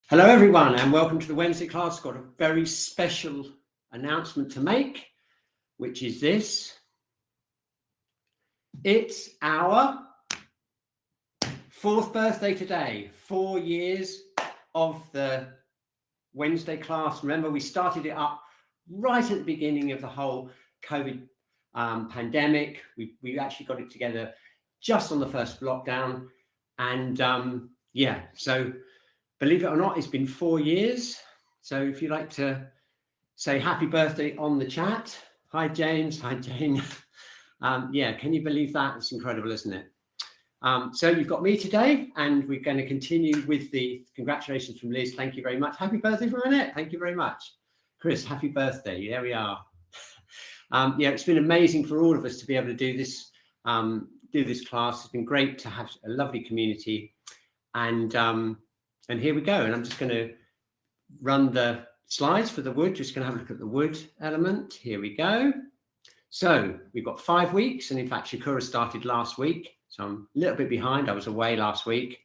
Hello everyone and welcome to the Wednesday class. Got a very special announcement to make, which is this. It's our 4th birthday today, 4 years of the Wednesday class. Remember, we started it up right at the beginning of the whole COVID pandemic. We actually got it together just on the first lockdown. And so believe it or not, it's been 4 years. So if you'd like to say happy birthday on the chat. Hi, James. Hi, Jane. Can you believe that? It's incredible, isn't it? So you've got me today, and we're going to continue with the congratulations from Liz. Thank you very much. Happy birthday from Annette. Thank you very much. Chris, happy birthday. There we are. It's been amazing for all of us to be able to do this class. It's been great to have a lovely community. And here we go. And I'm just going to run the slides for the wood. Just going to have a look at the wood element. Here we go. So we've got 5 weeks. And in fact, Shakura started last week. So I'm a little bit behind. I was away last week.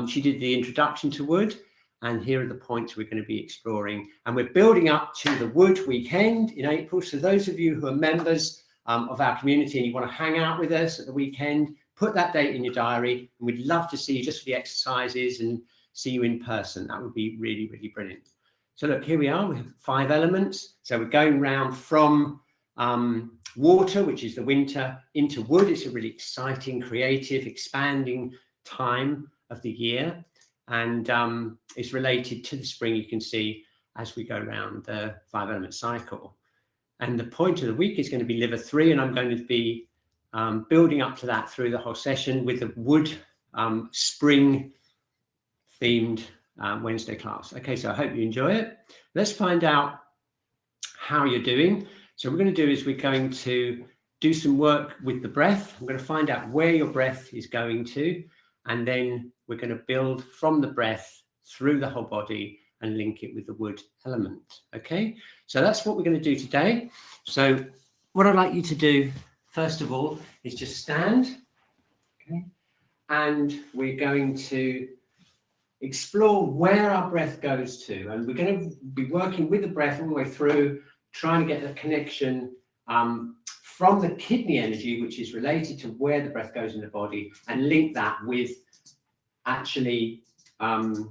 She did the introduction to wood. And here are the points we're going to be exploring. And we're building up to the wood weekend in April. So those of you who are members of our community and you want to hang out with us at the weekend, put that date in your diary. And we'd love to see you just for the exercises and see you in person. That would be really, really brilliant. So look, here we are. We have 5 elements. So we're going round from water, which is the winter, into wood. It's a really exciting, creative, expanding time of the year. And it's related to the spring, you can see, as we go around the 5 element cycle. And the point of the week is going to be liver 3. And I'm going to be building up to that through the whole session with the wood spring themed Wednesday class. Okay, so I hope you enjoy it. Let's find out how you're doing. So what we're going to do is we're going to do some work with the breath. I'm going to find out where your breath is going to, and then we're going to build from the breath through the whole body and link it with the wood element. Okay, so that's what we're going to do today. So what I'd like you to do, first of all, is just stand. Okay, and we're going to explore where our breath goes to, and we're going to be working with the breath all the way through, trying to get the connection from the kidney energy, which is related to where the breath goes in the body, and link that with actually the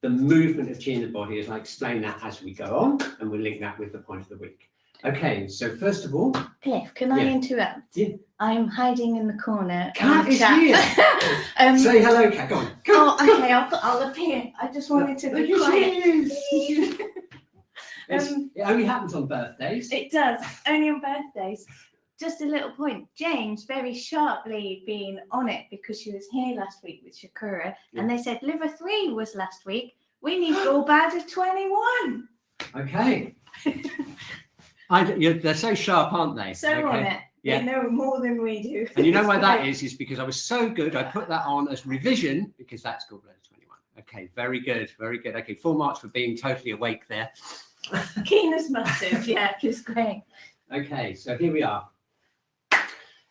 movement of Qi in the body, as I explain that as we go on, and we'll link that with the point of the week. Okay, so first of all, Cliff, can I interrupt? Yeah. I'm hiding in the corner. Kat is here. Say hello, Kat. Go on. Go. Oh, okay, I'll appear. I just wanted to be quiet. It only happens on birthdays. It does, only on birthdays. Just a little point. Jane's very sharply been on it because she was here last week with Shakura, and they said liver 3 was last week. We need Gall Bladder 21. Okay. They're so sharp, aren't they? So on it. Yeah. They know more than we do. And you know why that is because I was so good, I put that on as revision because that's Gall Bladder 21. Okay, very good, very good. Okay, 4 marks for being totally awake there. Keen as mustard, yeah, just great. Okay, so here we are.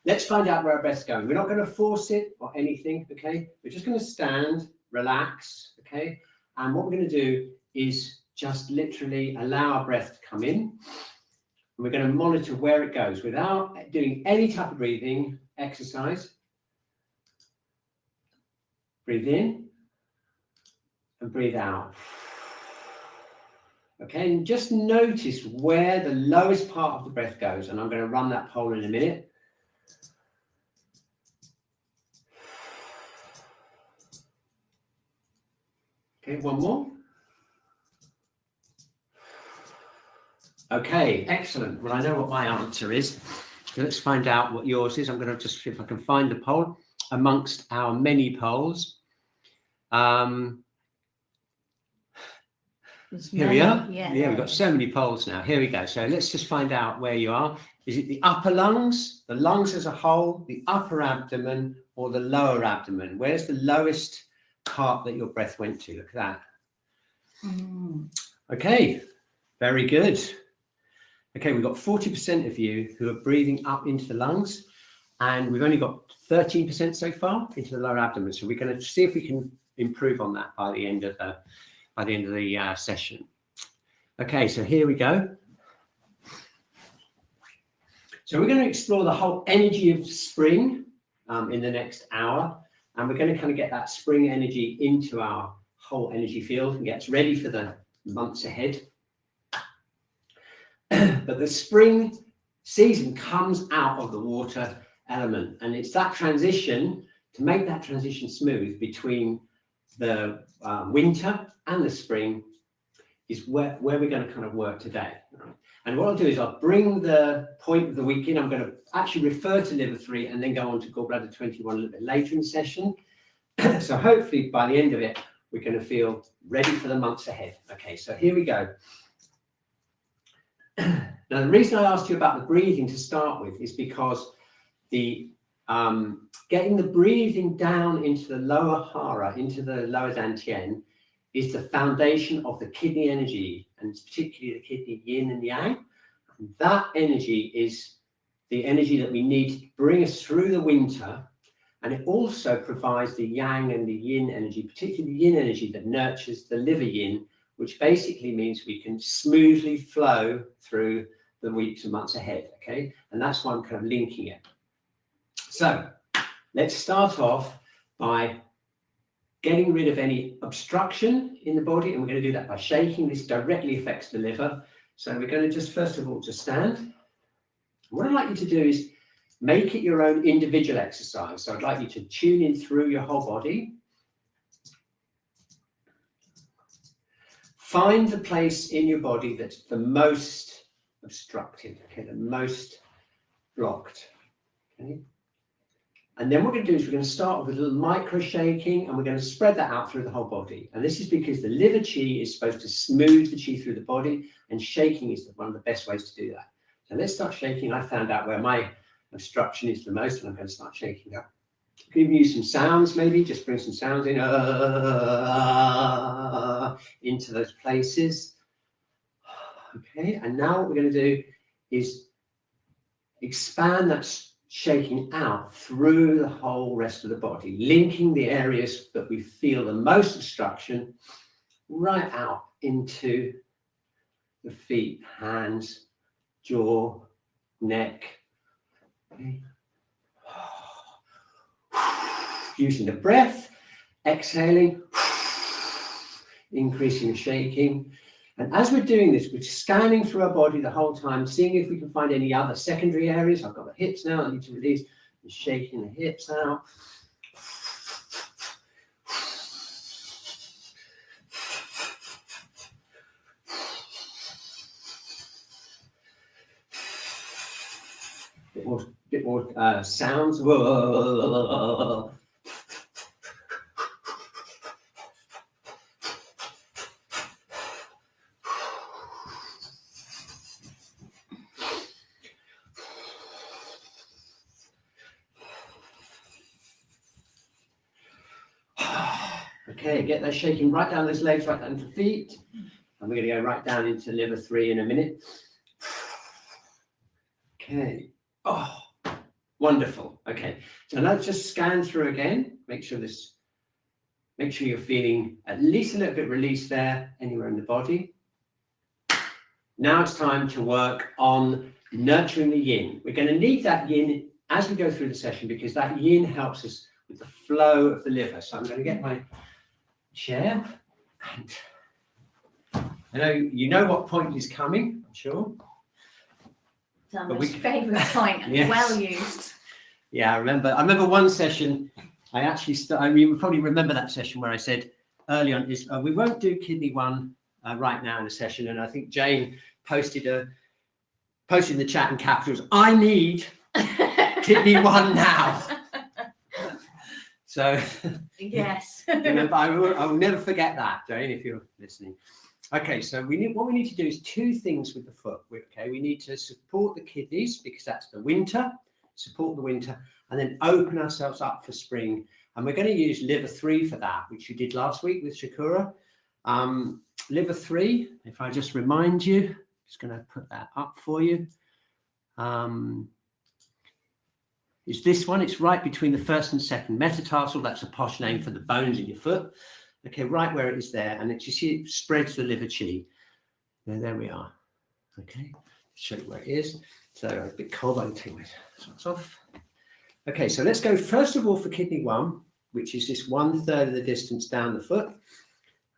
Let's find out where our breath's going. We're not going to force it or anything, okay? We're just going to stand, relax, okay? And what we're going to do is just literally allow our breath to come in. And we're going to monitor where it goes without doing any type of breathing exercise. Breathe in and breathe out. Okay, and just notice where the lowest part of the breath goes. And I'm going to run that poll in a minute. Okay, one more. Okay, excellent. Well, I know what my answer is. So let's find out what yours is. I'm going to just see if I can find the poll amongst our many polls. Here we are. Yeah, we've got so many polls now. Here we go. So let's just find out where you are. Is it the upper lungs, the lungs as a whole, the upper abdomen, or the lower abdomen? Where's the lowest part that your breath went to? Look at that. Okay, very good. Okay, we've got 40% of you who are breathing up into the lungs, and we've only got 13% so far into the lower abdomen. So we're going to see if we can improve on that by the end of by the end of the session. Okay, so here we go. So we're going to explore the whole energy of spring in the next hour, and we're going to kind of get that spring energy into our whole energy field and get us ready for the months ahead. But the spring season comes out of the water element, and it's that transition, to make that transition smooth between the winter and the spring, is where we're going to kind of work today. Right? And what I'll do is I'll bring the point of the week in. I'm going to actually refer to liver 3 and then go on to Gall Bladder 21 a little bit later in the session. So hopefully by the end of it, we're going to feel ready for the months ahead. Okay, so here we go. Now, the reason I asked you about the breathing to start with is because the getting the breathing down into the lower hara, into the lower dantian, is the foundation of the kidney energy, and particularly the kidney yin and yang. And that energy is the energy that we need to bring us through the winter. And it also provides the yang and the yin energy, particularly the yin energy that nurtures the liver yin, which basically means we can smoothly flow through the weeks and months ahead, okay? And that's why I'm kind of linking it. So let's start off by getting rid of any obstruction in the body, and we're going to do that by shaking. This directly affects the liver. So we're going to just, first of all, just stand. What I'd like you to do is make it your own individual exercise. So I'd like you to tune in through your whole body. Find the place in your body that's the most obstructed, okay, the most blocked, okay? And then what we're going to do is we're going to start with a little micro shaking, and we're going to spread that out through the whole body. And this is because the liver chi is supposed to smooth the chi through the body, and shaking is one of the best ways to do that. So let's start shaking. I found out where my obstruction is the most, and I'm going to start shaking up. You can even use some sounds, maybe just bring some sounds in into those places. Okay, and now what we're going to do is expand that shaking out through the whole rest of the body, linking the areas that we feel the most obstruction right out into the feet, hands, jaw, neck. Okay. Using the breath, exhaling, increasing the shaking. And as we're doing this, we're scanning through our body the whole time, seeing if we can find any other secondary areas. I've got the hips now, I need to release, and shaking the hips out. Bit more sounds. Whoa. Okay, get that shaking right down those legs, right down to feet. And we're going to go right down into liver 3 in a minute. Okay. Oh, wonderful. Okay, so now just scan through again. Make sure you're feeling at least a little bit release there, anywhere in the body. Now it's time to work on nurturing the yin. We're going to need that yin as we go through the session, because that yin helps us with the flow of the liver. So I'm going to get my chair, and I know you know what point is coming, I'm sure. It's my favourite point, and yes. Well used. Yeah, I remember one session. I actually you probably remember that session where I said early on is we won't do kidney 1 right now in the session, and I think Jane posted in the chat in capitals, I need kidney 1 now. So yes, I will never forget that, Jane, if you're listening. Okay, so what we need to do is 2 things with the foot. We need to support the kidneys, because that's the winter, support the winter, and then open ourselves up for spring. And we're going to use liver 3 for that, which we did last week with Shakura. Liver 3, if I just remind you, just going to put that up for you. It's this one. It's right between the first and second metatarsal. That's a posh name for the bones in your foot. Okay, right where it is there, and you see it spreads the liver chi. There we are. Okay, show you where it is. So a bit cold, I can take my socks off. Okay, so let's go first of all for kidney 1, which is this 1/3 of the distance down the foot.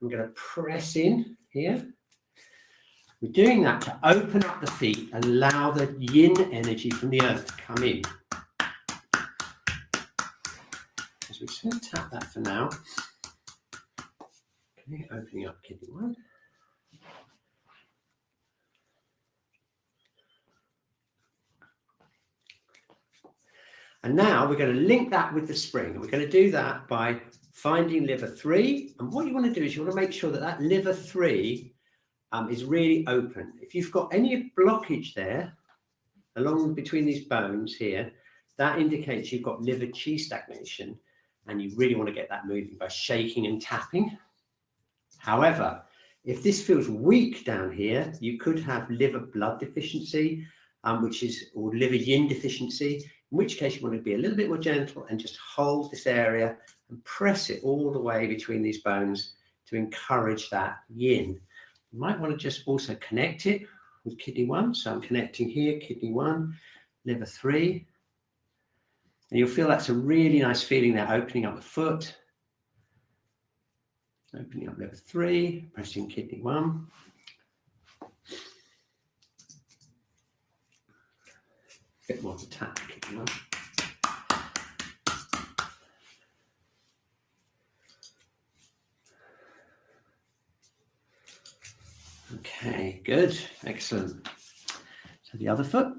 I'm going to press in here. We're doing that to open up the feet and allow the yin energy from the earth to come in. So we're just going to tap that for now. Okay, opening up kidney 1. And now we're going to link that with the spring. And we're going to do that by finding liver 3. And what you want to do is you want to make sure that that liver 3 is really open. If you've got any blockage there along between these bones here, that indicates you've got liver chi stagnation, and you really want to get that moving by shaking and tapping. However, if this feels weak down here, you could have liver blood deficiency, or liver yin deficiency, in which case you want to be a little bit more gentle and just hold this area and press it all the way between these bones to encourage that yin. You might want to just also connect it with kidney 1. So I'm connecting here, kidney 1, liver 3. And you'll feel that's a really nice feeling there, opening up the foot, opening up liver 3, pressing kidney 1. A bit more to tap kidney 1. Okay, good, excellent. So the other foot.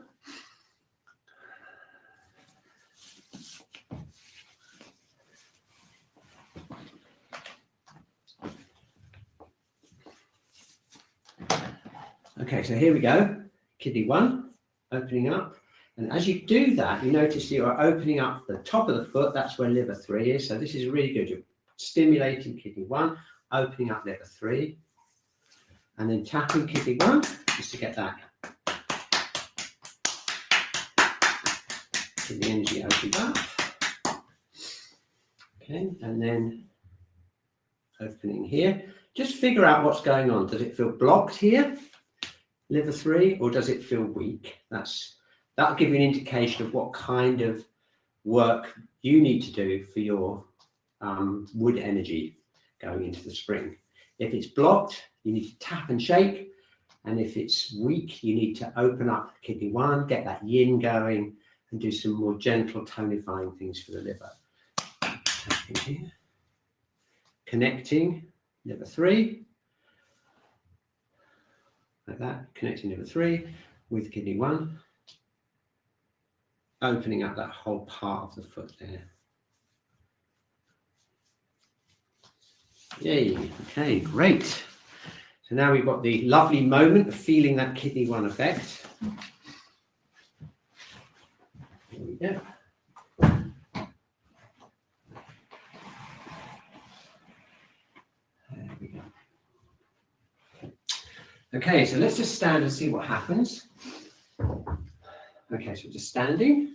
Okay, so here we go. Kidney 1, opening up. And as you do that, you notice you are opening up the top of the foot. That's where liver 3 is. So this is really good. You're stimulating kidney 1, opening up liver 3. And then tapping kidney 1 just to get that kidney energy opened up. Okay, and then opening here. Just figure out what's going on. Does it feel blocked here, liver 3, or does it feel weak? That'll give you an indication of what kind of work you need to do for your wood energy going into the spring. If it's blocked, you need to tap and shake. And if it's weak, you need to open up kidney 1, get that yin going, and do some more gentle tonifying things for the liver. Tapping here. Connecting liver 3. Like that, connecting liver 3 with kidney 1. Opening up that whole part of the foot there. Yay, okay, great. So now we've got the lovely moment of feeling that kidney 1 effect. Here we go. There we go. Okay, so let's just stand and see what happens. Okay, so just standing.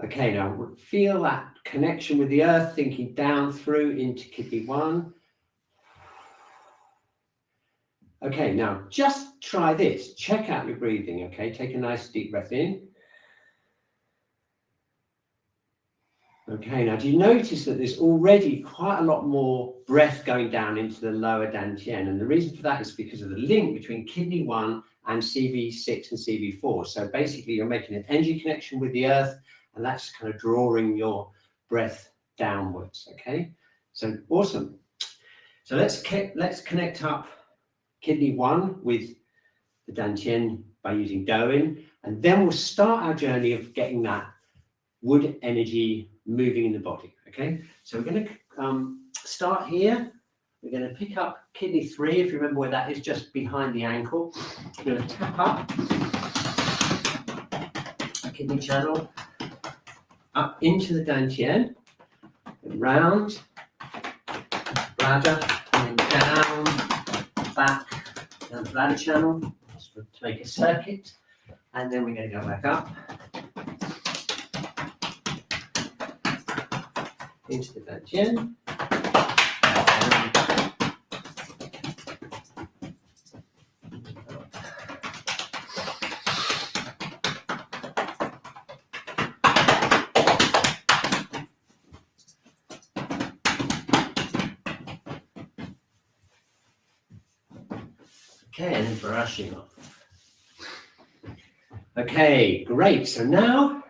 Okay, now feel that connection with the earth, thinking down through into kidney 1. Okay, now just try this. Check out your breathing, okay? Take a nice deep breath in. Okay, now do you notice that there's already quite a lot more breath going down into the lower dantian? And the reason for that is because of the link between kidney 1 and CV6 and CV4. So basically you're making an energy connection with the earth, and that's kind of drawing your breath downwards, okay? So awesome. So let's connect up kidney 1 with the dantian by using Doin, and then we'll start our journey of getting that wood energy moving in the body, okay? So we're going to start here. We're going to pick up kidney 3, if you remember where that is, just behind the ankle. We're going to tap up the kidney channel, up into the dantian, round, bladder, and down, back, down the bladder channel, just to make a circuit. And then we're going to go back up. into the Dantian. Okay, and then brushing off. Okay, great. So now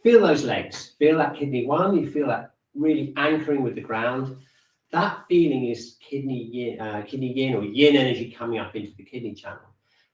feel those legs. Feel that kidney 1. You feel that really anchoring with the ground. That feeling is kidney yin or yin energy coming up into the kidney channel.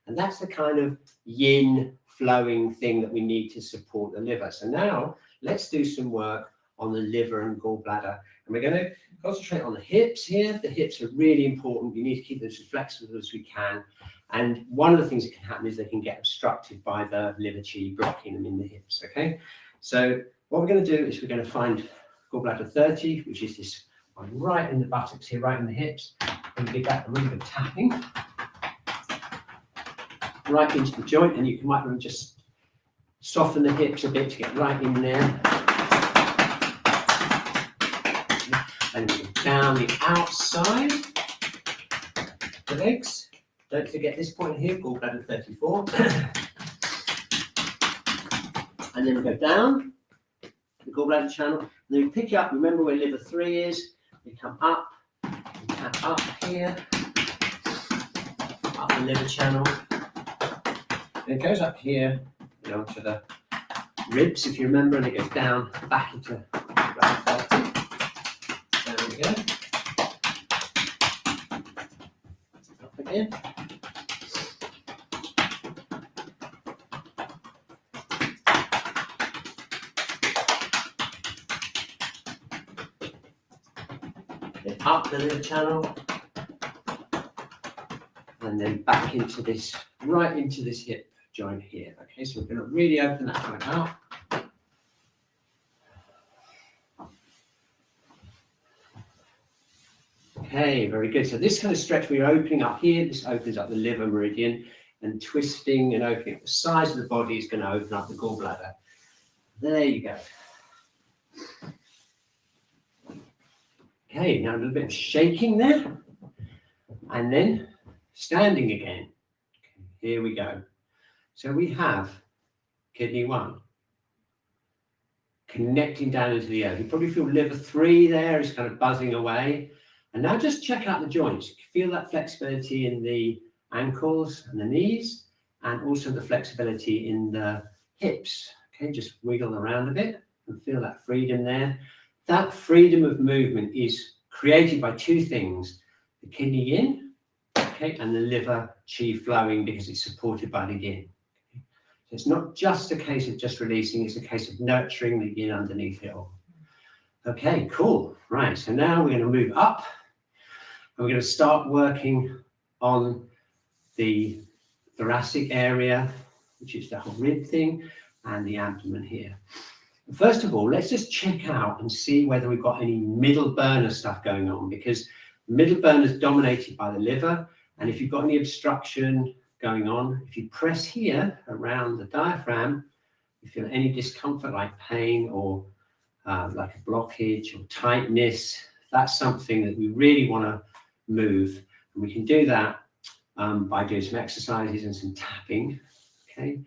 And that's the kind of yin flowing thing that we need to support the liver. So now let's do some work on the liver and gallbladder. And we're going to concentrate on the hips here. The hips are really important. You need to keep them as flexible as we can. And one of the things that can happen is they can get obstructed by the liver chi blocking them in the hips, okay? So what we're going to do is we're going to find gallbladder 30, which is this one right in the buttocks here, right in the hips. And give that a really good tapping right into the joint, and you might want to just soften the hips a bit to get right in there. And down the outside, the legs. Don't forget this point here, gallbladder 34. And then we go down the gallbladder channel. And then we pick it up. Remember where liver 3 is. We come up, we tap up here, up the liver channel. And it goes up here, you know, to the ribs, if you remember, and it goes down back into gallbladder 30. There we go. Up again. Then up the liver channel. And then back into this, right into this hip joint here. Okay, so we're going to really open that joint out. Okay, very good. So this kind of stretch we're opening up here, this opens up the liver meridian, and twisting and opening up the sides of the body is going to open up the gallbladder. There you go. Okay, now a little bit of shaking there, and then standing again. Okay, here we go. So we have kidney 1 connecting down into the earth. You probably feel liver 3 there is kind of buzzing away. And now just check out the joints. Feel that flexibility in the ankles and the knees, and also the flexibility in the hips. Okay, just wiggle around a bit and feel that freedom there. That freedom of movement is created by 2 things: the kidney yin, okay, and the liver qi flowing, because it's supported by the yin. Okay? So it's not just a case of just releasing, it's a case of nurturing the yin underneath it all. Okay, cool. Right, so now we're going to move up, and we're going to start working on the thoracic area, which is the whole rib thing, and the abdomen here. First of all, let's just check out and see whether we've got any middle burner stuff going on, because middle burner is dominated by the liver. And if you've got any obstruction going on, if you press here around the diaphragm, you feel any discomfort like pain or like a blockage or tightness, that's something that we really want to move. And we can do that by doing some exercises and some tapping. Okay,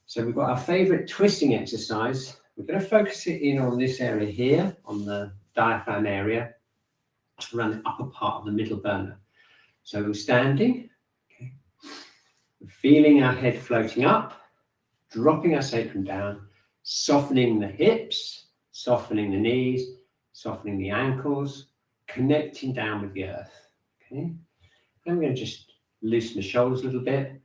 so we've got our favorite twisting exercise. We're going to focus it in on this area here, on the diaphragm area, around the upper part of the middle burner. So we're standing, okay. We're feeling our head floating up, dropping our sacrum down, softening the hips, softening the knees, softening the ankles, connecting down with the earth. Okay. Then we're going to just loosen the shoulders a little bit.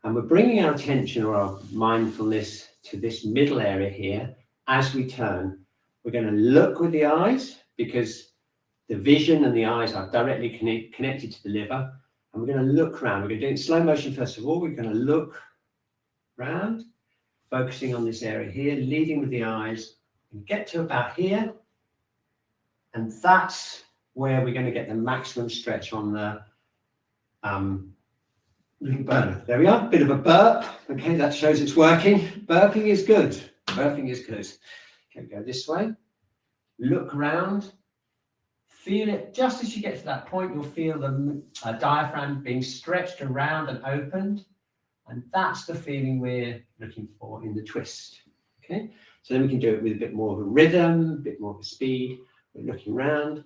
And we're bringing our attention or our mindfulness to this middle area here. As we turn, we're going to look with the eyes, because the vision and the eyes are directly connected to the liver. And we're going to look around. We're going to do it in slow motion first of all. We're going to look around, focusing on this area here, leading with the eyes, and get to about here. And that's where we're going to get the maximum stretch on the little burner. There we are, bit of a burp. Okay, that shows it's working. Burping is good. Burping is good. Okay, go this way. look around, feel it. Just as you get to that point, you'll feel the diaphragm being stretched around and opened. And that's the feeling we're looking for in the twist. Okay, so then we can do it with a bit more of a rhythm, a bit more of a speed. We're looking around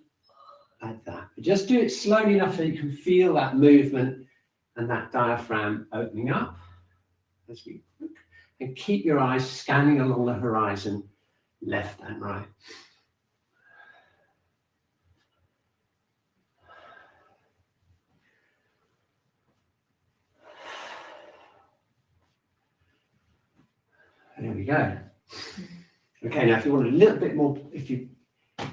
like that. But just do it slowly enough so you can feel that movement and that diaphragm opening up as we look. And keep your eyes scanning along the horizon, left and right. There we go. Okay, now if you want a little bit more,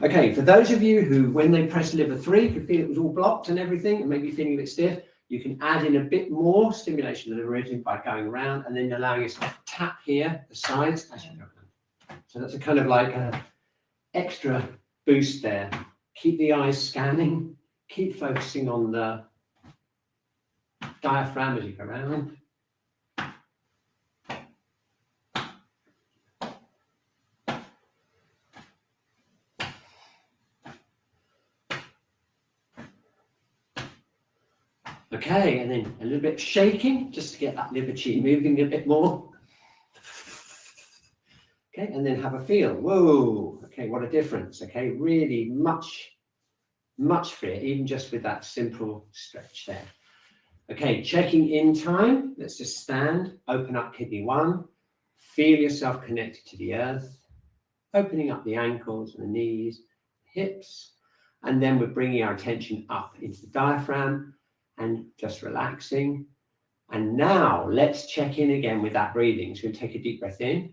okay, for those of you who, when they press liver 3, could feel it was all blocked and everything, and maybe feeling a bit stiff, you can add in a bit more stimulation of the meridian by going around and then allowing yourself to tap here, the sides, as you go around. So that's a kind of like an extra boost there. Keep the eyes scanning, keep focusing on the diaphragm as you go around. Okay, and then a little bit shaking just to get that liver chi moving a bit more. Okay, and then have a feel. Whoa, okay, what a difference. Okay, really much freer, even just with that simple stretch there. Okay, checking in time. Let's just stand, open up kidney 1, feel yourself connected to the earth, opening up the ankles and the knees, hips, and then we're bringing our attention up into the diaphragm and just relaxing. And now let's check in again with that breathing. So we take a deep breath in.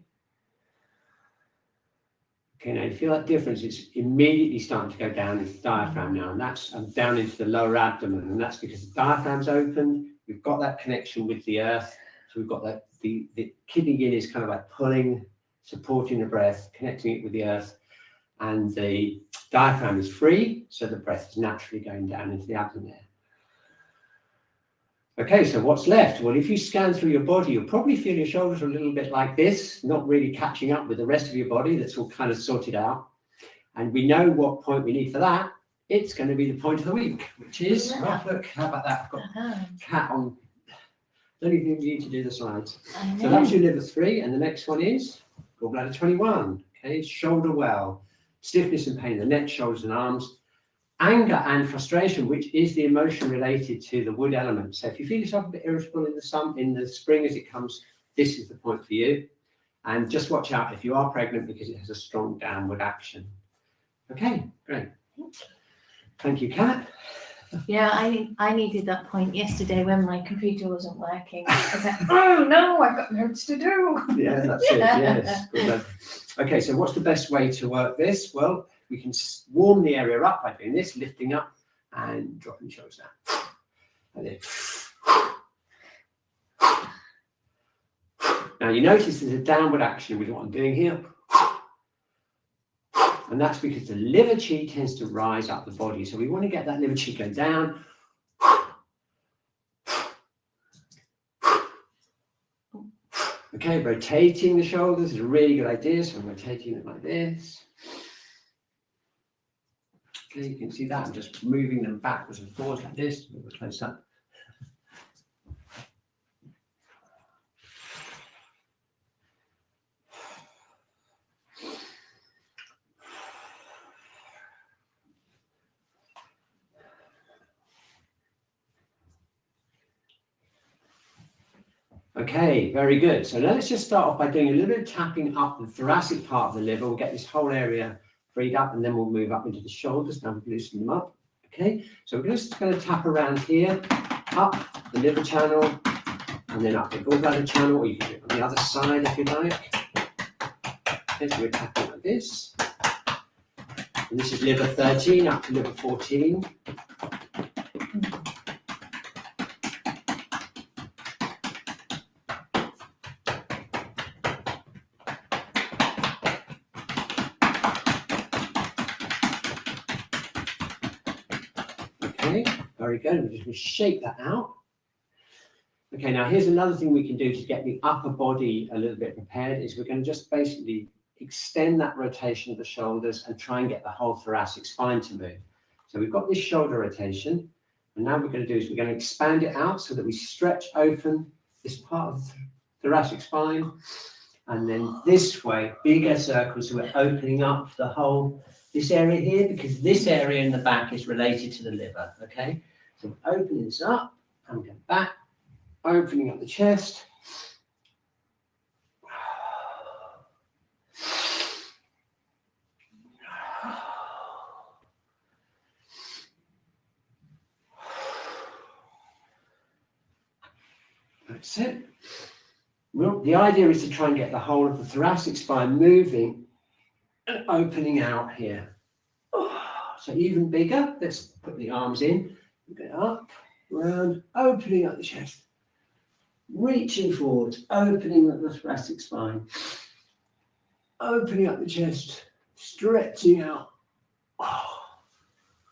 Okay, now you feel that difference. It's immediately starting to go down into the diaphragm now, and that's down into the lower abdomen, and that's because the diaphragm's open. We've got that connection with the earth. So we've got that the kidney yin is kind of like pulling, supporting the breath, connecting it with the earth, and the diaphragm is free, so the breath is naturally going down into the abdomen there. Okay, so what's left? Well, if you scan through your body, you'll probably feel your shoulders are a little bit like this, not really catching up with the rest of your body. That's all kind of sorted out. And we know what point we need for that. It's going to be the point of the week, which is, oh, look, how about that? I've got cat on. Don't even need to do the slides. So that's your liver 3, and the next one is Gall Bladder 21. Okay, shoulder well, stiffness and pain in the neck, shoulders and arms. Anger and frustration, which is the emotion related to the wood element. So if you feel yourself a bit irritable in the spring as it comes, this is the point for you. And just watch out if you are pregnant, because it has a strong downward action. Okay, great. Thank you, Kat. Yeah, I needed that point yesterday when my computer wasn't working. I was like, oh no, I've got notes to do. Yeah, that's it. Yes. Good. Okay, so what's the best way to work this? Well, we can warm the area up by doing this, lifting up and dropping shoulders down. And then. Now you notice there's a downward action with what I'm doing here. And that's because the liver chi tends to rise up the body. So we want to get that liver chi go down. Okay, rotating the shoulders is a really good idea. So I'm rotating it like this. Okay, you can see that I'm just moving them backwards and forwards like this. A little close up. Okay, very good. So now let's just start off by doing a little bit of tapping up the thoracic part of the liver. We'll get this whole area freed up, and then we'll move up into the shoulders. Now we'll loosen them up. Okay, so we're just going to tap around here, up the liver channel, and then up the gallbladder channel, or you can do it on the other side if you like. Okay, so we're tapping like this. And this is liver 13 up to liver 14. Very good. We're just going to shake that out. Okay, now here's another thing we can do to get the upper body a little bit prepared is we're going to just basically extend that rotation of the shoulders and try and get the whole thoracic spine to move. So we've got this shoulder rotation, and now what we're going to do is we're going to expand it out so that we stretch open this part of the thoracic spine, and then this way, bigger circles, so we're opening up the whole, this area here, because this area in the back is related to the liver, okay? So opening this up, and go back, opening up the chest. That's it. Well, the idea is to try and get the whole of the thoracic spine moving and opening out here. So even bigger. Let's put the arms in. Go up, round, opening up the chest. Reaching forward, opening up the thoracic spine. Opening up the chest, stretching out.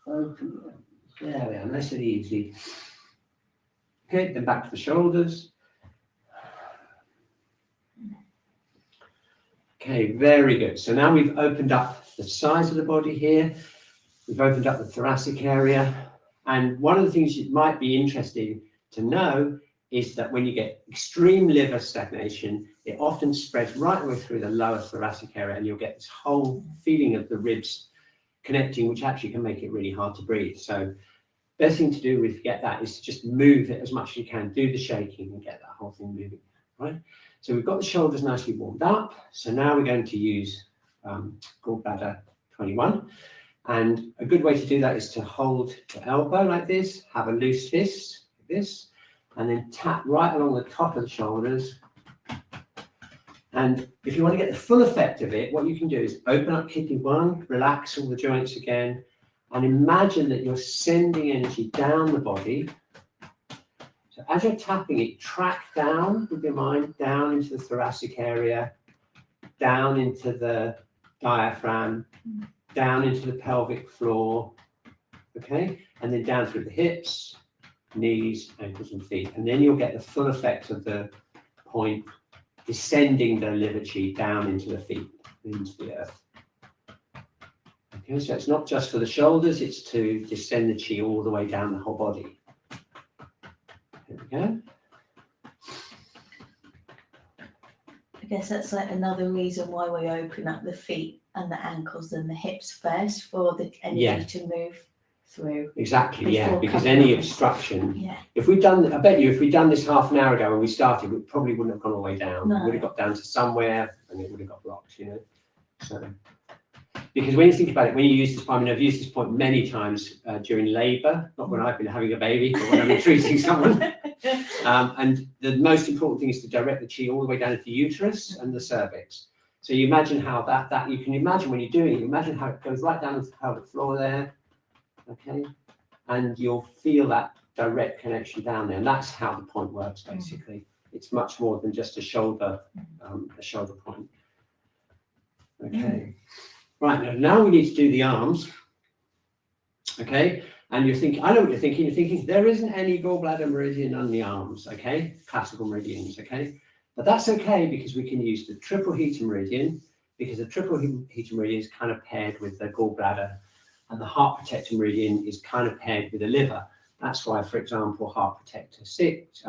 Opening up. There we are, nice and easy. Okay, then back to the shoulders. Okay, very good. So now we've opened up the sides of the body here. We've opened up the thoracic area. And one of the things that might be interesting to know is that when you get extreme liver stagnation, it often spreads right the way through the lower thoracic area, and you'll get this whole feeling of the ribs connecting, which actually can make it really hard to breathe. So best thing to do with get that is to just move it as much as you can, do the shaking and get that whole thing moving, right? So we've got the shoulders nicely warmed up. So now we're going to use Gall Bladder 21. And a good way to do that is to hold the elbow like this, have a loose fist like this, and then tap right along the top of the shoulders. And if you want to get the full effect of it, what you can do is open up kidney 1, relax all the joints again, and imagine that you're sending energy down the body. So as you're tapping it, track down with your mind, down into the thoracic area, down into the diaphragm, down into the pelvic floor, okay? And then down through the hips, knees, ankles and feet. And then you'll get the full effect of the point descending the liver chi down into the feet, into the earth. Okay, so it's not just for the shoulders, it's to descend the chi all the way down the whole body. There we go. I guess that's like another reason why we open up the feet and the ankles and the hips first, for the energy to move through. Exactly, yeah, because any obstruction, yeah. If we'd done, I bet you if we'd done this half an hour ago when we started, we probably wouldn't have gone all the way down. No. We would have got down to somewhere and it would have got blocked, you know. So, because when you think about it, when you use this point, I mean, I've used this point many times during labour, not when I've been having a baby, but when I've been treating someone. And the most important thing is to direct the chi all the way down to the uterus and the cervix. So you imagine how that you can imagine when you're doing it, you imagine how it goes right down to the pelvic floor there, okay? And you'll feel that direct connection down there. And that's how the point works, basically. It's much more than just a shoulder point. Okay. Right, now we need to do the arms. Okay, and you're thinking, I know what you're thinking. You're thinking there isn't any gallbladder meridian on the arms, okay? Classical meridians, okay? But that's okay because we can use the triple heater meridian, because the triple heater meridian is kind of paired with the gallbladder, and the heart protector meridian is kind of paired with the liver. That's why, for example, heart protector 6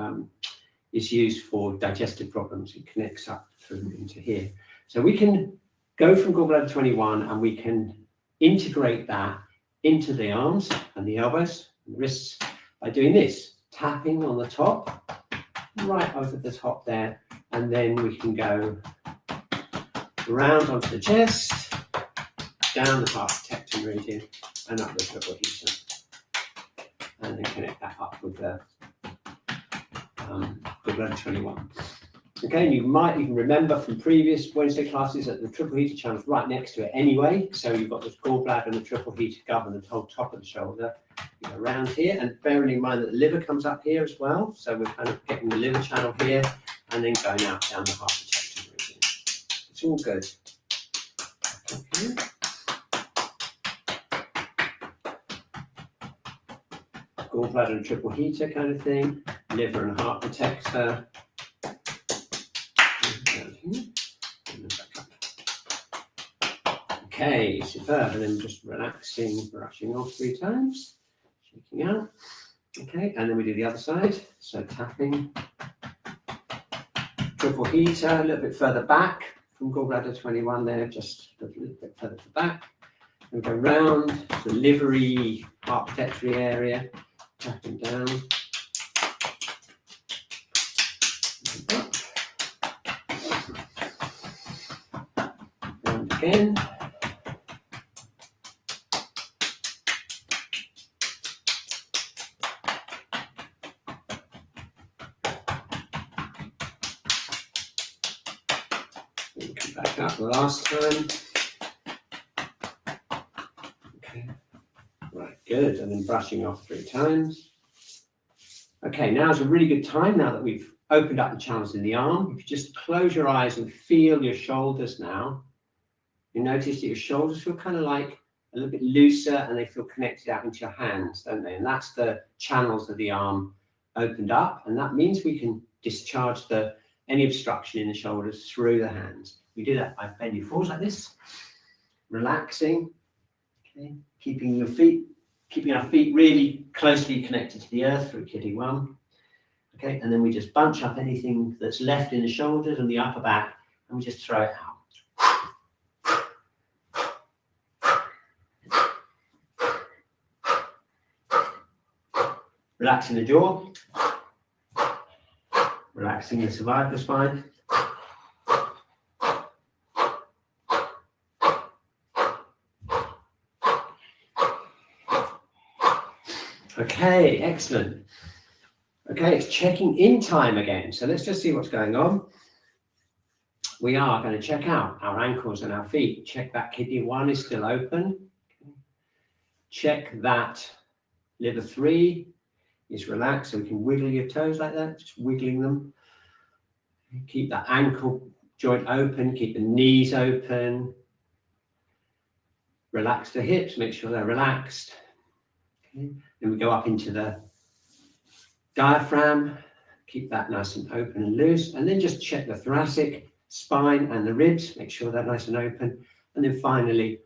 is used for digestive problems. It connects up through into here. So we can go from gallbladder 21 and we can integrate that into the arms and the elbows and the wrists by doing this, tapping on the top, right over the top there, and then we can go around onto the chest, down the heart protector meridian, and up the triple heater, and then connect that up with the gallbladder 21. Okay, and you might even remember from previous Wednesday classes that the triple heater channel is right next to it anyway. So you've got this gallbladder and the triple heater govern the whole top of the shoulder. You go around here, and bearing in mind that the liver comes up here as well. So we're kind of getting the liver channel here and then going out down the heart protector meridian. It's all good. Okay. Gallbladder and triple heater kind of thing. Liver and heart protector. Okay, superb. And then just relaxing, brushing off 3 times, shaking out. Okay, and then we do the other side. So tapping, triple heater, a little bit further back from gallbladder 21 there, just a little bit further back. And go round the livery architecture area, tapping down. And again. Come back up the last time. Okay, right, good. And then brushing off 3 times. Okay, now is a really good time, now that we've opened up the channels in the arm. If you just close your eyes and feel your shoulders now, you notice that your shoulders feel kind of like a little bit looser and they feel connected out into your hands, don't they? And that's the channels of the arm opened up. And that means we can discharge any obstruction in the shoulders through the hands. We do that by bending forwards like this, relaxing, okay, keeping our feet really closely connected to the earth through Qi Gong. Okay, and then we just bunch up anything that's left in the shoulders and the upper back, and we just throw it out. Relaxing the jaw, relaxing the cervical spine. Okay, excellent. Okay, it's checking in time again. So let's just see what's going on. We are going to check out our ankles and our feet. Check that kidney 1 is still open. Check that liver 3 is relaxed, so we can wiggle your toes like that, just wiggling them. Keep that ankle joint open, keep the knees open. Relax the hips, make sure they're relaxed. Okay. Then we go up into the diaphragm, keep that nice and open and loose, and then just check the thoracic spine and the ribs, make sure they're nice and open, and then finally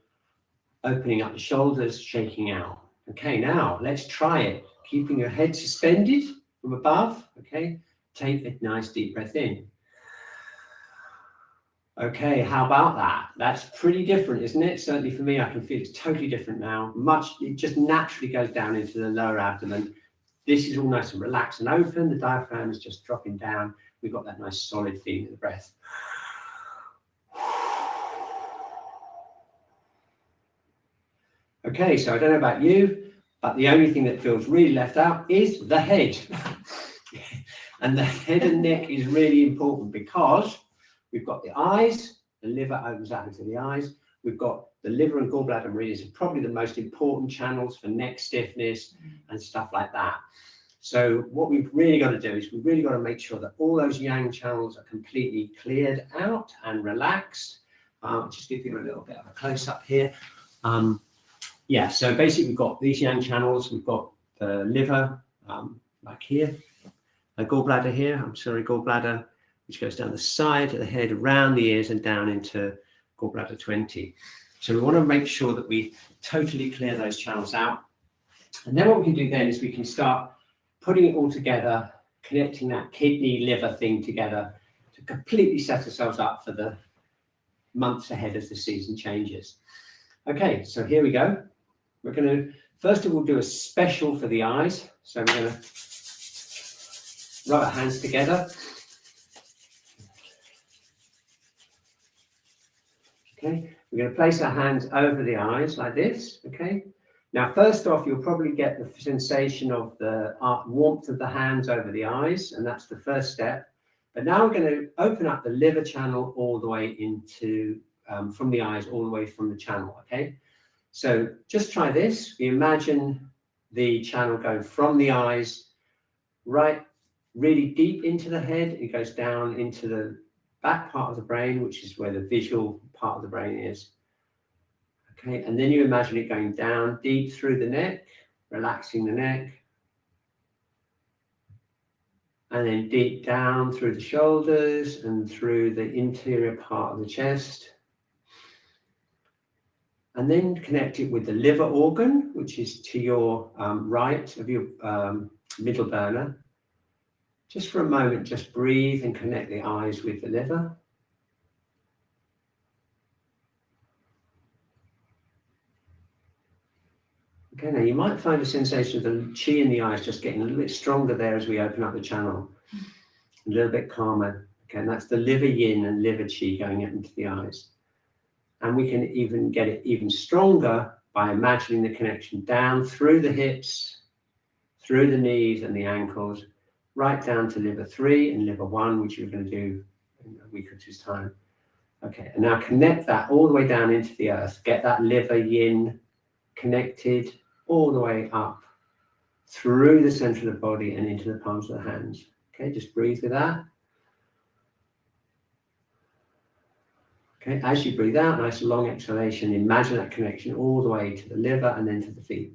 opening up the shoulders, shaking out. Okay, now let's try it. Keeping your head suspended from above, okay? Take a nice deep breath in. Okay, how about that? That's pretty different, isn't it? Certainly for me, I can feel it's totally different now. It just naturally goes down into the lower abdomen. This is all nice and relaxed and open. The diaphragm is just dropping down. We've got that nice solid feeling of the breath. Okay, so I don't know about you, but the only thing that feels really left out is the head. And the head and neck is really important because we've got the eyes, the liver opens out into the eyes. We've got the liver and gallbladder meridians are probably the most important channels for neck stiffness and stuff like that. So what we've really got to do is we've really got to make sure that all those yang channels are completely cleared out and relaxed. I'll just give you a little bit of a close-up here. Yeah, so basically we've got these yang channels. We've got the liver back here, a gallbladder here, gallbladder, which goes down the side of the head, around the ears and down into gallbladder 20. So we want to make sure that we totally clear those channels out. And then what we can do then is we can start putting it all together, connecting that kidney liver thing together to completely set ourselves up for the months ahead as the season changes. Okay, so here we go. We're going to, first of all, do a special for the eyes. So we're going to rub our hands together. Okay, we're going to place our hands over the eyes like this. Okay, now first off, you'll probably get the sensation of the warmth of the hands over the eyes, and that's the first step. But now we're going to open up the liver channel all the way into, from the eyes all the way from the channel. Okay, so just try this. We imagine the channel going from the eyes right really deep into the head. It goes down into the back part of the brain, which is where the visual part of the brain is. Okay, and then you imagine it going down deep through the neck, relaxing the neck, and then deep down through the shoulders and through the interior part of the chest. And then connect it with the liver organ, which is to your right of your middle burner. Just for a moment, just breathe and connect the eyes with the liver. Okay, now you might find a sensation of the Qi in the eyes just getting a little bit stronger there as we open up the channel. A little bit calmer. Okay, and that's the liver yin and liver Qi going up into the eyes. And we can even get it even stronger by imagining the connection down through the hips, through the knees and the ankles, right down to liver 3 and liver 1, which you're going to do in a week or two's time. Okay, and now connect that all the way down into the earth. Get that liver yin connected all the way up through the center of the body and into the palms of the hands. Okay, just breathe with that. Okay, as you breathe out, nice long exhalation, imagine that connection all the way to the liver and then to the feet.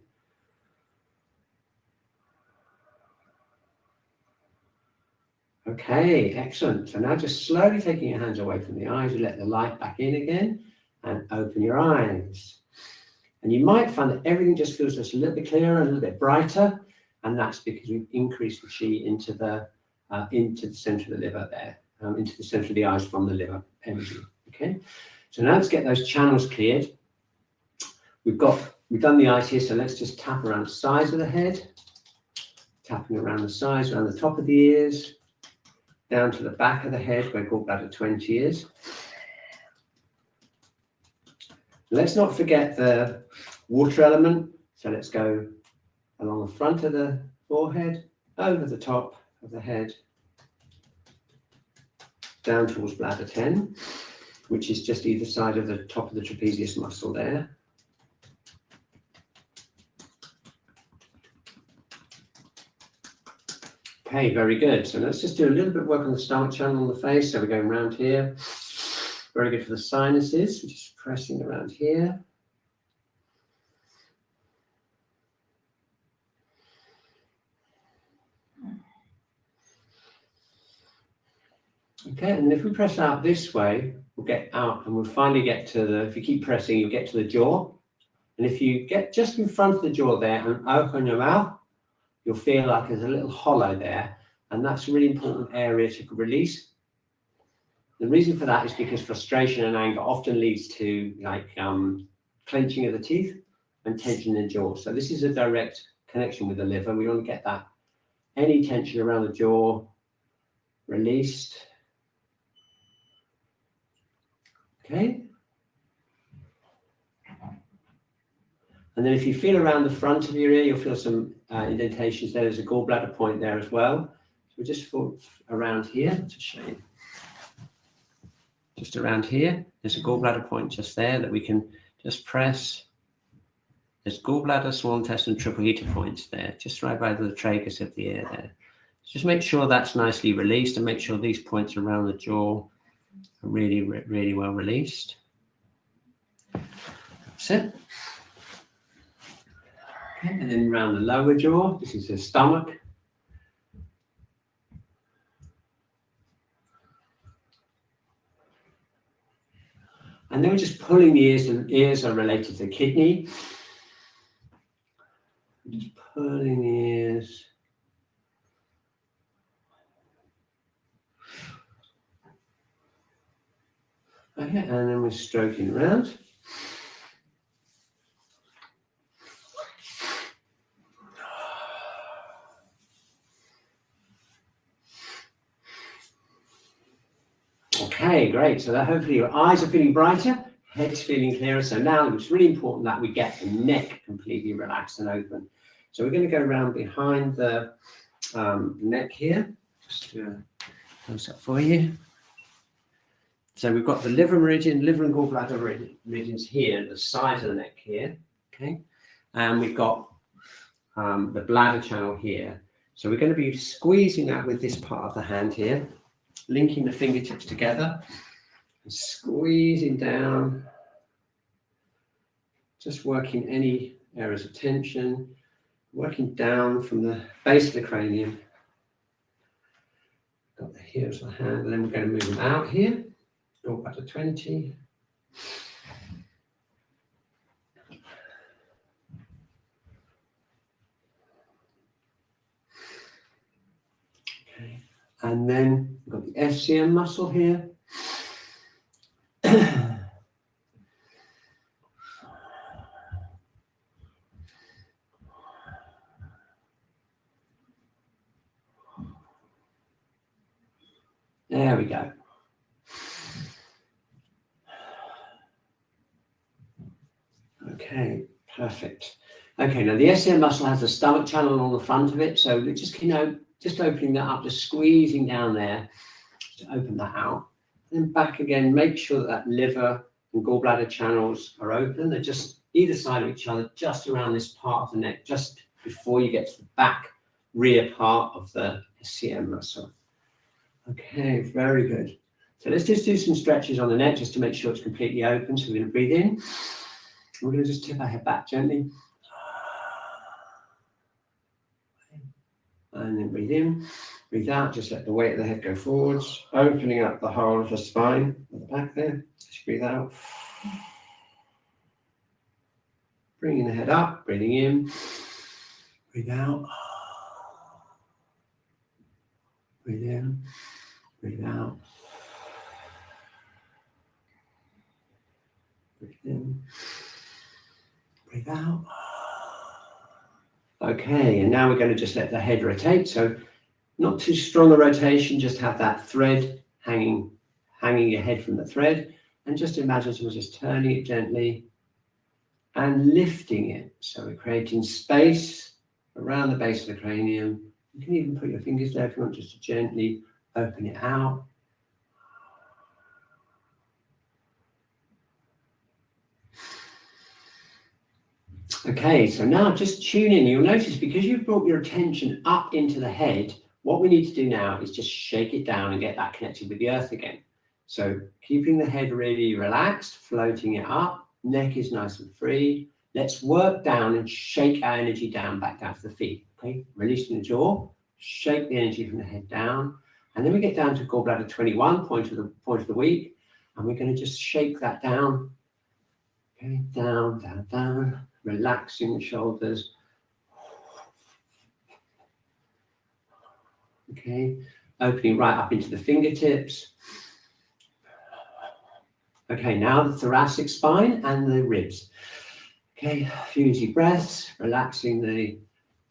Okay, excellent. So now just slowly taking your hands away from the eyes, you let the light back in again and open your eyes. And you might find that everything just feels just a little bit clearer, a little bit brighter, and that's because we've increased the Qi into the center of the liver there, into the center of the eyes from the liver energy. Okay, so now let's get those channels cleared. We've done the eyes here, so let's just tap around the sides of the head, tapping around the sides, around the top of the ears, down to the back of the head where Gall Bladder 20 is. Let's not forget the water element, so let's go along the front of the forehead, over the top of the head, down towards bladder 10, which is just either side of the top of the trapezius muscle there. Okay, very good. So let's just do a little bit of work on the stomach channel on the face. So we're going around here. Very good for the sinuses. We're just pressing around here. Okay, and if we press out this way, we'll get out and we'll finally get to the, if you keep pressing, you'll get to the jaw. And if you get just in front of the jaw there and open your mouth, you'll feel like there's a little hollow there. And that's a really important area to release. The reason for that is because frustration and anger often leads to like clenching of the teeth and tension in the jaw. So this is a direct connection with the liver. We want to get that, any tension around the jaw released. Okay. And then if you feel around the front of your ear, you'll feel some indentations there. There's a gallbladder point there as well. So we just fall around here to show you. Just around here, there's a gallbladder point just there that we can just press. There's gallbladder, small intestine, triple heater points there, just right by the tragus of the ear there. Just make sure that's nicely released and make sure these points around the jaw are really, really well released. That's it. Okay, and then around the lower jaw, this is the stomach. And then we're just pulling the ears, and ears are related to the kidney. Just pulling the ears. Okay, and then we're stroking around. Okay, great. So that hopefully your eyes are feeling brighter, head's feeling clearer. So now it's really important that we get the neck completely relaxed and open. So we're going to go around behind the neck here. Just to close up for you. So we've got the liver meridian, liver and gallbladder meridians here, the sides of the neck here. Okay, and we've got the bladder channel here. So we're going to be squeezing that with this part of the hand here, linking the fingertips together, and squeezing down, just working any areas of tension, working down from the base of the cranium. Got the heels of the hand, and then we're going to move them out here. Gall Bladder 20. And then we've got the SCM muscle here. There we go. Okay, perfect. Okay, now the SCM muscle has a stomach channel on the front of it, so just, just opening that up, just squeezing down there to open that out. Then back again, make sure that that liver and gallbladder channels are open. They're just either side of each other, just around this part of the neck, just before you get to the back rear part of the SCM muscle. Okay, very good. So let's just do some stretches on the neck just to make sure it's completely open. So we're going to breathe in. We're going to just tip our head back gently. And then breathe in, breathe out, just let the weight of the head go forwards, opening up the whole of the spine at the back there. Just breathe out. Bringing the head up, breathing in, breathe out. Breathe in, breathe out. Breathe in, breathe out. Okay, and now we're going to just let the head rotate. So not too strong a rotation, just have that thread hanging your head from the thread. And just imagine someone just turning it gently and lifting it. So we're creating space around the base of the cranium. You can even put your fingers there if you want, just to gently open it out. Okay, so now just tune in. You'll notice because you've brought your attention up into the head, what we need to do now is just shake it down and get that connected with the earth again. So keeping the head really relaxed, floating it up, neck is nice and free. Let's work down and shake our energy down, back down to the feet. Okay, releasing the jaw, shake the energy from the head down. And then we get down to gallbladder 21, point of the week. And we're going to just shake that down. Okay, down, down, down. Relaxing the shoulders. Okay, opening right up into the fingertips. Okay, now the thoracic spine and the ribs. Okay, a few easy breaths, relaxing the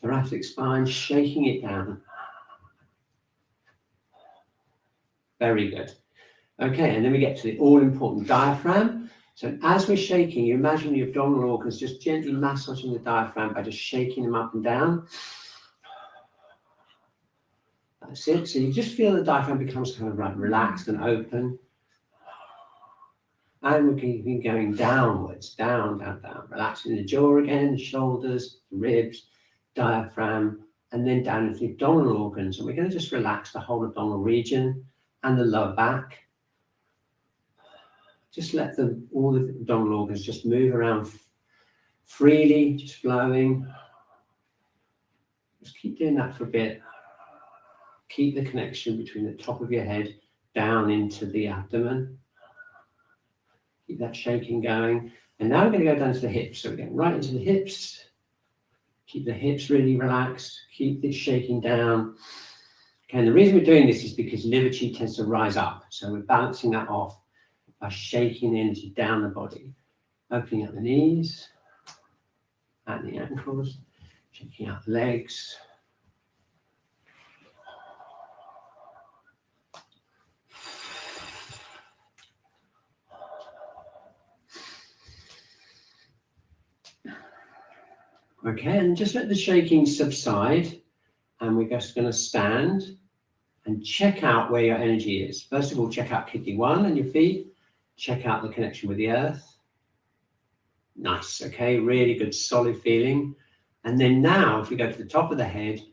thoracic spine, shaking it down. Very good. Okay, and then we get to the all-important diaphragm. So as we're shaking, you imagine the abdominal organs just gently massaging the diaphragm by just shaking them up and down. That's it. So you just feel the diaphragm becomes kind of like relaxed and open. And we're keeping going downwards, down, down, down. Relaxing the jaw again, the shoulders, the ribs, diaphragm, and then down into the abdominal organs. And we're going to just relax the whole abdominal region and the lower back. Just let all the abdominal organs just move around freely, just flowing. Just keep doing that for a bit. Keep the connection between the top of your head down into the abdomen. Keep that shaking going. And now we're going to go down to the hips. So we're getting right into the hips. Keep the hips really relaxed. Keep it shaking down. Okay, and the reason we're doing this is because liver qi tends to rise up. So we're balancing that off by shaking the energy down the body. Opening up the knees and the ankles. Shaking out the legs. Okay, and just let the shaking subside, and we're just going to stand and check out where your energy is. First of all, check out kidney 1 and your feet. Check out the connection with the earth. Nice, okay, really good, solid feeling. And then now, if we go to the top of the head, you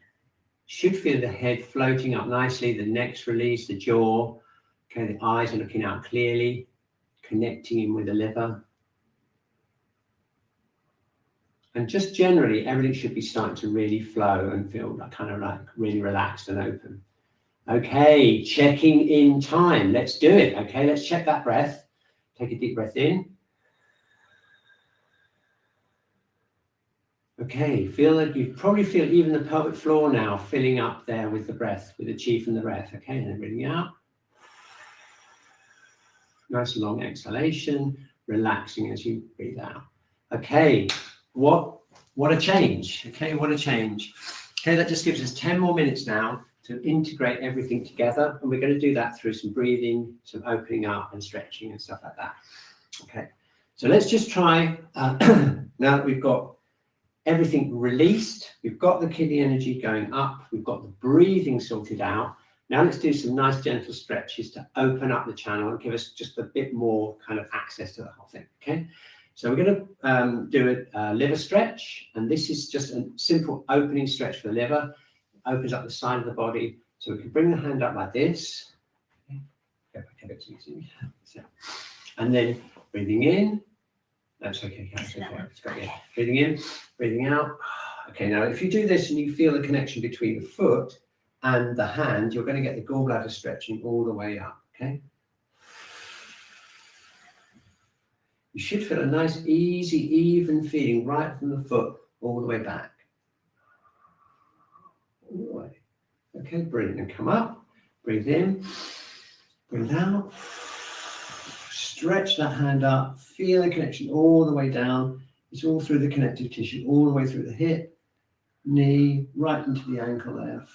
should feel the head floating up nicely, the neck's released, the jaw. Okay, the eyes are looking out clearly, connecting in with the liver. And just generally, everything should be starting to really flow and feel like kind of like really relaxed and open. Okay, checking in time. Let's do it. Okay, let's check that breath. Take a deep breath in. Okay, feel like you probably feel even the pelvic floor now filling up there with the breath, with the chi from the breath. Okay, and then breathing out. Nice long exhalation, relaxing as you breathe out. Okay, what a change. Okay, what a change. Okay, that just gives us 10 more minutes now to integrate everything together. And we're going to do that through some breathing, some opening up and stretching and stuff like that. Okay, so let's just try, now that we've got everything released, we've got the kidney energy going up, we've got the breathing sorted out. Now let's do some nice gentle stretches to open up the channel and give us just a bit more kind of access to the whole thing, okay? So we're going to do a liver stretch, and this is just a simple opening stretch for the liver. It opens up the side of the body, so we can bring the hand up like this. Okay. Go back a bit easy. So, and then breathing in. That's okay. That's okay. It's got, yeah. Breathing in, breathing out. Okay, now if you do this and you feel the connection between the foot and the hand, you're going to get the gallbladder stretching all the way up, okay? You should feel a nice, easy, even feeling right from the foot all the way back. All the way. Okay, brilliant. And come up, breathe in, breathe out. Stretch that hand up, feel the connection all the way down. It's all through the connective tissue, all the way through the hip, knee, right into the ankle there.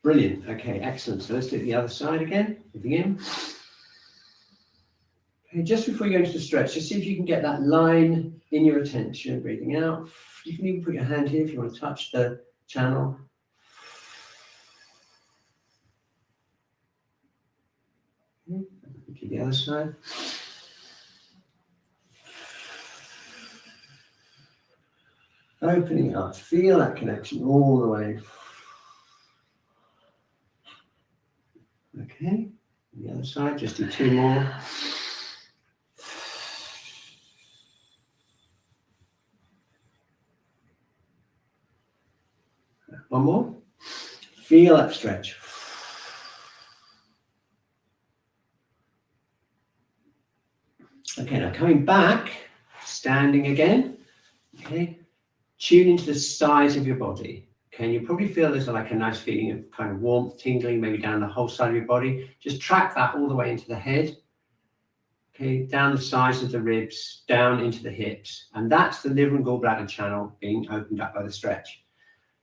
Brilliant. Okay, excellent. So let's do the other side again. Breathing in. Okay, just before you go into the stretch, just see if you can get that line in your attention. Breathing out. You can even put your hand here if you want to touch the channel. Okay, to the other side. Opening up. Feel that connection all the way. Okay, the other side, just do 2 more. One more. Feel that stretch. Okay, now coming back, standing again. Okay, tune into the size of your body. Okay, and you probably feel there's like a nice feeling of kind of warmth, tingling, maybe down the whole side of your body. Just track that all the way into the head. Okay, down the sides of the ribs, down into the hips. And that's the liver and gallbladder channel being opened up by the stretch.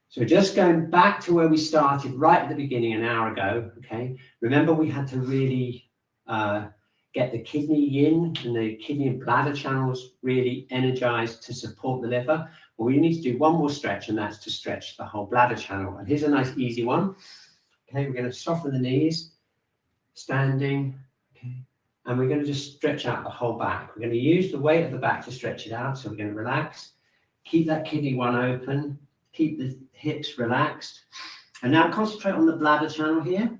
So just going back to where we started right at the beginning an hour ago, okay? Remember we had to really get the kidney yin and the kidney and bladder channels really energized to support the liver. Well, we need to do one more stretch, and that's to stretch the whole bladder channel. And here's a nice easy one. Okay, we're going to soften the knees, standing, okay, and we're going to just stretch out the whole back. We're going to use the weight of the back to stretch it out. So we're going to relax, keep that kidney one open, keep the hips relaxed, and now concentrate on the bladder channel here,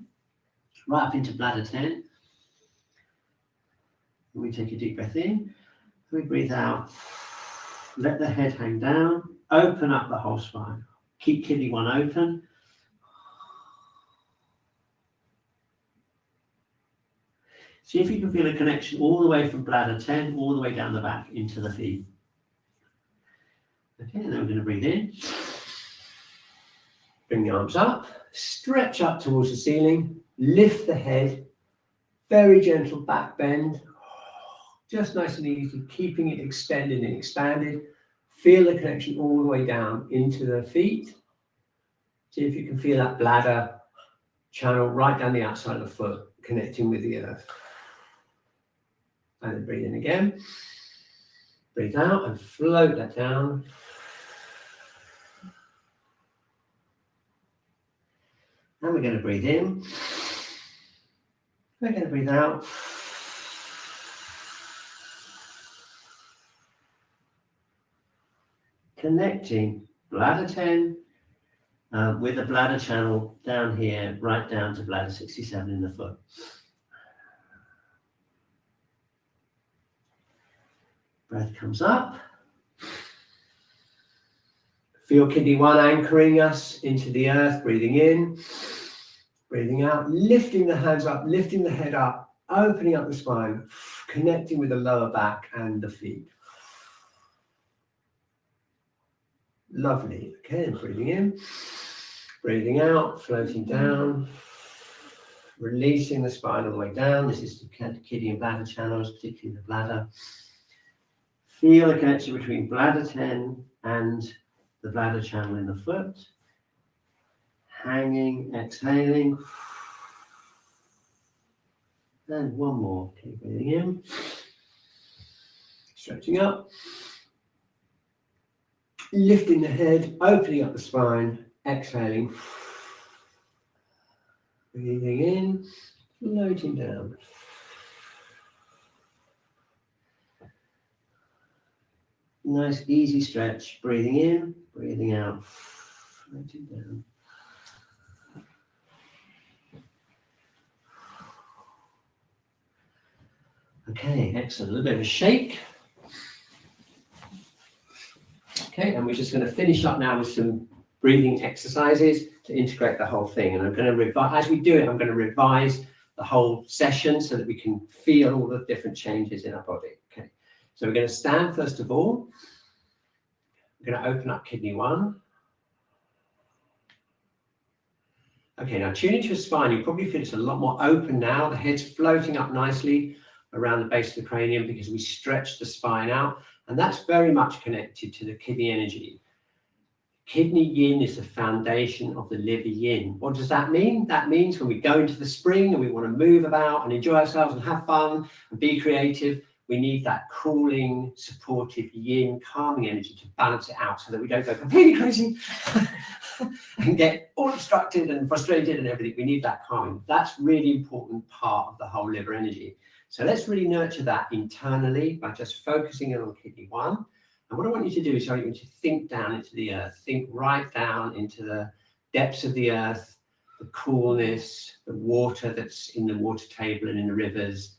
right up into bladder 10. And we take a deep breath in, we breathe out. Let the head hang down, open up the whole spine. Keep kidney one open. See if you can feel a connection all the way from bladder 10, all the way down the back into the feet. Okay, and then we're going to breathe in. Bring the arms up, stretch up towards the ceiling, lift the head, very gentle back bend. Just nice and easy, keeping it extended and expanded. Feel the connection all the way down into the feet. See if you can feel that bladder channel right down the outside of the foot, connecting with the earth. And then breathe in again. Breathe out and float that down. And we're going to breathe in. We're going to breathe out. Connecting bladder 10 with the bladder channel down here, right down to bladder 67 in the foot. Breath comes up. Feel kidney one anchoring us into the earth, breathing in, breathing out, lifting the hands up, lifting the head up, opening up the spine, connecting with the lower back and the feet. Lovely. Okay, and breathing in, breathing out, floating down, releasing the spine all the way down. This is the kidney and bladder channels, particularly the bladder. Feel the connection between bladder 10 and the bladder channel in the foot. Hanging, exhaling. And one more. Keep breathing in. Stretching up. Lifting the head, opening up the spine, exhaling. Breathing in, floating down. Nice, easy stretch. Breathing in, breathing out, floating down. Okay, excellent. A little bit of a shake. Okay, and we're just going to finish up now with some breathing exercises to integrate the whole thing. And I'm going to revise, as we do it, I'm going to revise the whole session so that we can feel all the different changes in our body. Okay, so we're going to stand first of all. We're going to open up kidney 1. Okay, now tune into your spine. You probably feel it's a lot more open now. The head's floating up nicely around the base of the cranium because we stretch the spine out. And that's very much connected to the kidney energy. Kidney yin is the foundation of the liver yin. What does that mean? That means when we go into the spring and we want to move about and enjoy ourselves and have fun and be creative, we need that cooling, supportive yin, calming energy to balance it out so that we don't go completely crazy and get all obstructed and frustrated and everything. We need that calming. That's really important part of the whole liver energy. So let's really nurture that internally by just focusing in on kidney 1. And what I want you to do is I want you to think down into the earth, think right down into the depths of the earth, the coolness, the water that's in the water table and in the rivers.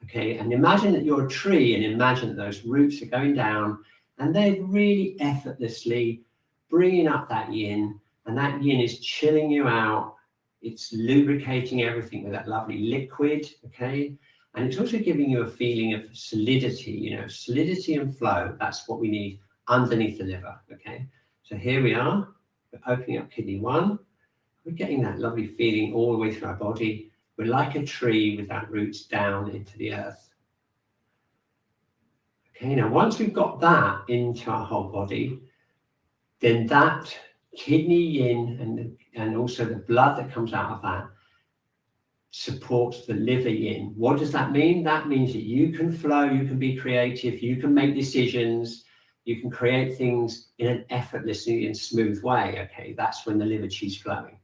Okay, and imagine that you're a tree and imagine that those roots are going down and they're really effortlessly bringing up that yin, and that yin is chilling you out. It's lubricating everything with that lovely liquid, okay? And it's also giving you a feeling of solidity, you know, solidity and flow. That's what we need underneath the liver, okay? So here we are, we're opening up kidney 1. We're getting that lovely feeling all the way through our body. We're like a tree with our roots down into the earth. Okay, now once we've got that into our whole body, then that kidney yin and also the blood that comes out of that supports the liver yin. What does that mean? That means that you can flow, you can be creative, you can make decisions, you can create things in an effortlessly and smooth way. Okay, that's when the liver chi is flowing.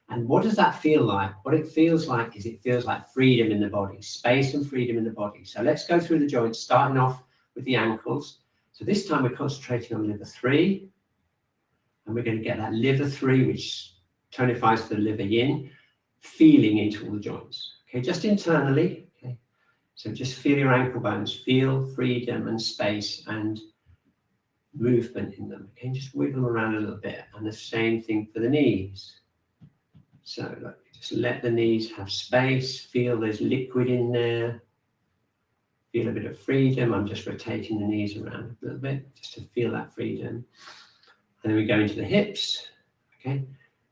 And what does that feel like? What it feels like is it feels like freedom in the body, space and freedom in the body. So let's go through the joints, starting off with the ankles. So this time we're concentrating on liver 3, and we're going to get that liver 3, which tonifies the liver yin, feeling into all the joints. Okay, just internally. Okay, so just feel your ankle bones, feel freedom and space and movement in them. Okay, just wiggle them around a little bit, and the same thing for the knees. So look, just let the knees have space, feel there's liquid in there, feel a bit of freedom. I'm just rotating the knees around a little bit just to feel that freedom. And then we go into the hips, okay,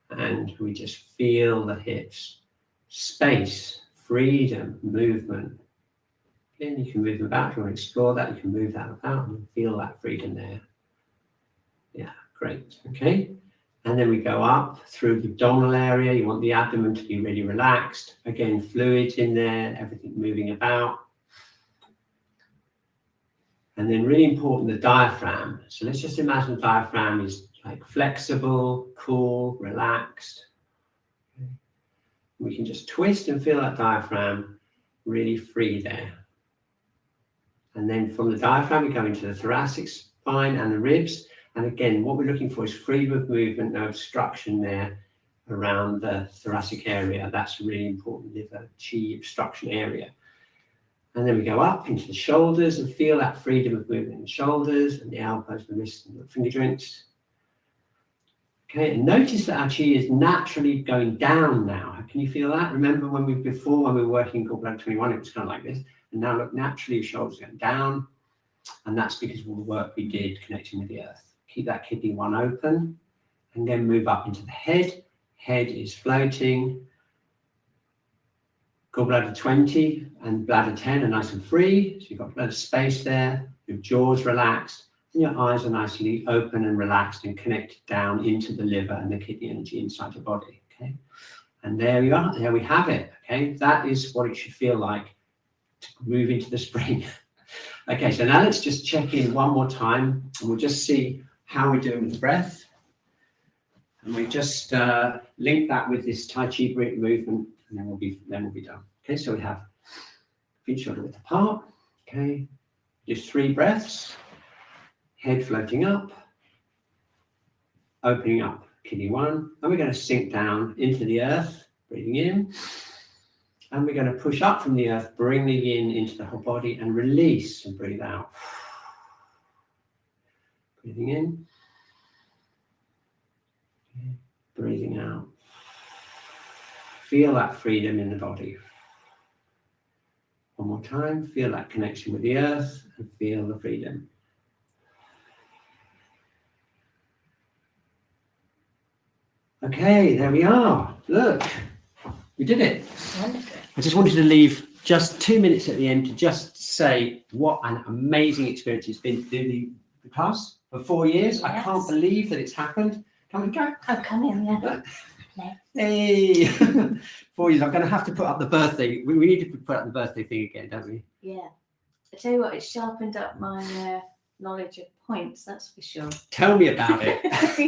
and we just feel the hips, space, freedom, movement. Again, you can move them about. If you want to explore that, you can move that about and feel that freedom there. Yeah, great, okay. And then we go up through the abdominal area. You want the abdomen to be really relaxed. Again, fluids in there, everything moving about. And then really important, the diaphragm. So let's just imagine the diaphragm is like flexible, cool, relaxed. Okay. We can just twist and feel that diaphragm really free there. And then from the diaphragm, we go into the thoracic spine and the ribs. And again, what we're looking for is freedom of movement, no obstruction there around the thoracic area. That's a really important liver chi obstruction area. And then we go up into the shoulders and feel that freedom of movement in the shoulders and the elbows, the wrists and the finger joints. Okay, and notice that our Qi is naturally going down now. Can you feel that? Remember when we were working Gall Bladder 21, it was kind of like this. And now look, naturally your shoulders going down. And that's because of all the work we did connecting with the earth. Keep that kidney 1 open and then move up into the head. Head is floating. Gall Bladder 20 and bladder 10 are nice and free. So you've got a bit of space there. Your jaw's relaxed. And your eyes are nicely open and relaxed and connected down into the liver and the kidney energy inside your body. Okay. And there you are. There we have it. Okay. That is what it should feel like to move into the spring. Okay. So now let's just check in one more time and we'll just see how we're doing with the breath. And we just link that with this Tai Chi movement and then we'll be done. Okay. So we have feet shoulder width apart. Okay. Just 3 breaths. Head floating up, opening up kidney 1, and we're going to sink down into the earth, breathing in, and we're going to push up from the earth, bring the yin into the whole body, and release and breathe out. Breathing in, breathing out. Feel that freedom in the body. One more time, feel that connection with the earth, and feel the freedom. Okay, there we are. Look, we did it. Wonderful. I just wanted to leave just 2 minutes at the end to just say what an amazing experience it's been to do the class for 4 years. Yes. I can't believe that it's happened. Come and go. Oh, come in, yeah. Hey, 4 years. I'm going to have to put up the birthday. We need to put up the birthday thing again, don't we? Yeah. I tell you what, it's sharpened up my knowledge of points, that's for sure. Tell me about it.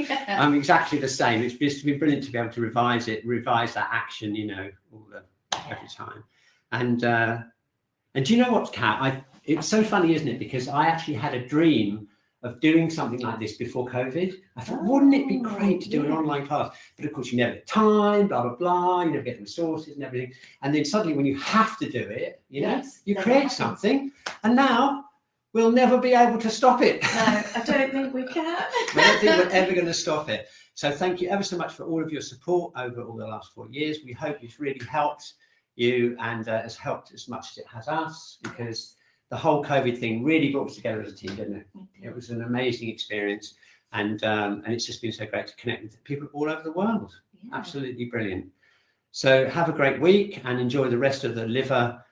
Yeah. I'm exactly the same. It's just been brilliant to be able to revise that action, every time. And do you know what, Kat? It's so funny, isn't it? Because I actually had a dream of doing something like this before COVID. I thought, wouldn't it be great to do an online class? But of course, you never get time, blah, blah, blah. You never get the resources and everything. And then suddenly when you have to do it, you create something. And now we'll never be able to stop it. No, I don't think we can. I don't think we're ever going to stop it. So thank you ever so much for all of your support over all the last 4 years. We hope it's really helped you and has helped as much as it has us, because the whole COVID thing really brought us together as a team, didn't it? It was an amazing experience, and it's just been so great to connect with people all over the world. Yeah. Absolutely brilliant. So have a great week and enjoy the rest of the liver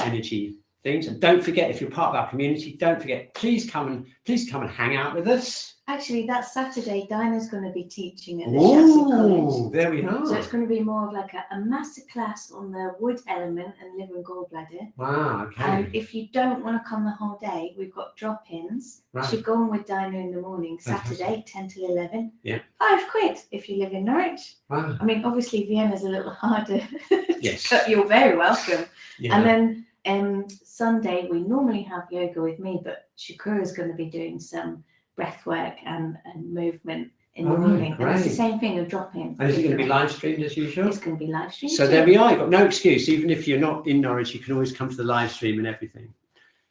energy things. And don't forget, if you're part of our community, don't forget, please come and hang out with us. Actually, that Saturday, Dinah's going to be teaching at the Shiatsu College. There we are. So it's going to be more of like a master class on the wood element and liver and gall bladder. Wow, okay. And if you don't want to come the whole day, we've got drop-ins. Right. Qi Gong with Dinah in the morning, Saturday, 10 till 11. Yeah. £5 if you live in Norwich. Wow. I mean, obviously Vienna's a little harder. Yes. But you're very welcome. Yeah. And then Sunday, we normally have yoga with me, but Shakura is going to be doing some breath work and movement in the morning. Great. And it's the same thing, a drop-in. And is it going to be live streamed as usual? It's going to be live streamed. So there we are. You've got no excuse. Even if you're not in Norwich, you can always come to the live stream and everything.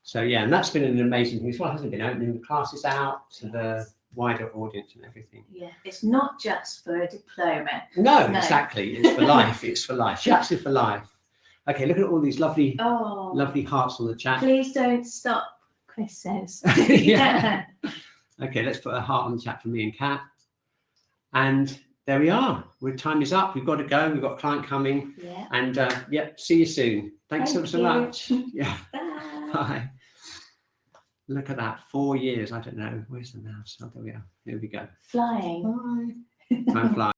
So yeah, and that's been an amazing thing as well, hasn't it? Been opening the classes out to the wider audience and everything. Yeah, it's not just for a diploma. No, exactly. It's for life. It's for life. Shiatsu for life. Okay, look at all these lovely hearts on the chat. Please don't stop, Chris says. Yeah. Okay, let's put a heart on the chat for me and Kat. And there we are. Time is up. We've got to go. We've got a client coming. Yeah. And see you soon. Thanks so much. Yeah. Bye. Bye. Look at that. 4 years. I don't know. Where's the mouse? Oh, there we are. Here we go. Flying. Bye. Time flies.